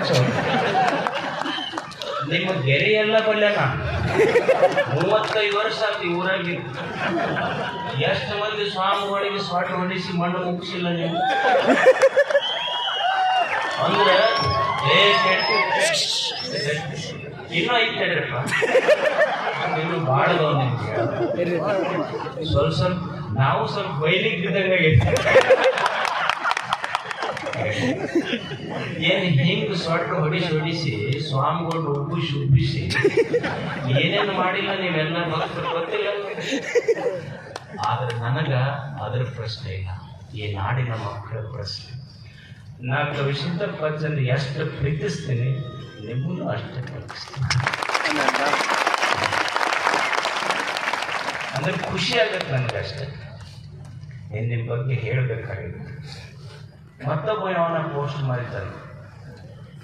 ಹಚ್ಚು. ನಿಮ್ಮ ಗೆರೆ ಎಲ್ಲ ಬಲ್ಲೆನ 35 ವರ್ಷ ಆಯ್ತು ಊರಾಗಿ. ಎಷ್ಟು ಮಂದಿ ಸ್ವಾಮಿಗಳಿಗೆ ಸ್ವಾಟ ಹೊಡಿಸಿ ಮಣ್ಣು ಮುಗಿಸಿಲ್ಲ ನೀವು ಅಂದ್ರೆ ಇನ್ನೂ ಐತೇಳ್ರಪ್ಪ, ಇನ್ನು ಭಾಳ ನಿಮ್ಗೆ ಸ್ವಲ್ಪ ನಾವು ಸ್ವಲ್ಪ ಬೈಲಿಕ್ಕೆ ಬಿದ್ದಂಗೆ ಏನು ಹಿಂಗೆ ಸೊಟ್ಟ ಹೊಡಿಸಿ ಸ್ವಾಮಿಗಳು ಉಬ್ಬಿಸಿ ಏನೇನು ಮಾಡಿಲ್ಲ ನೀವೆಲ್ಲ ಭಕ್ತರು ಗೊತ್ತಿಲ್ಲ. ಆದ್ರೆ ನನಗ ಅದರ ಪ್ರಶ್ನೆ ಇಲ್ಲ, ಈ ನಾಡಿನ ಮಕ್ಕಳ ಪ್ರಶ್ನೆ. ನಾ ಕವಿಶಂಕರ ಪಂಚನ್ ಎಷ್ಟು ಪ್ರೀತಿಸ್ತೀನಿ, ನಿಮ್ಮನ್ನು ಅಷ್ಟೇ ಪ್ರೀತಿಸ್ತೀನಿ. ಅಂದ್ರೆ ಖುಷಿ ಆಗತ್ತೆ ನನಗಷ್ಟೇ. ನಿಮ್ಮ ಬಗ್ಗೆ ಹೇಳಬೇಕಾಗಿತ್ತು. ಮತ್ತೊಬ್ಬ ಅವನ ಪೋಸ್ಟ್ ಮಾಡಿದ್ದಾನೆ,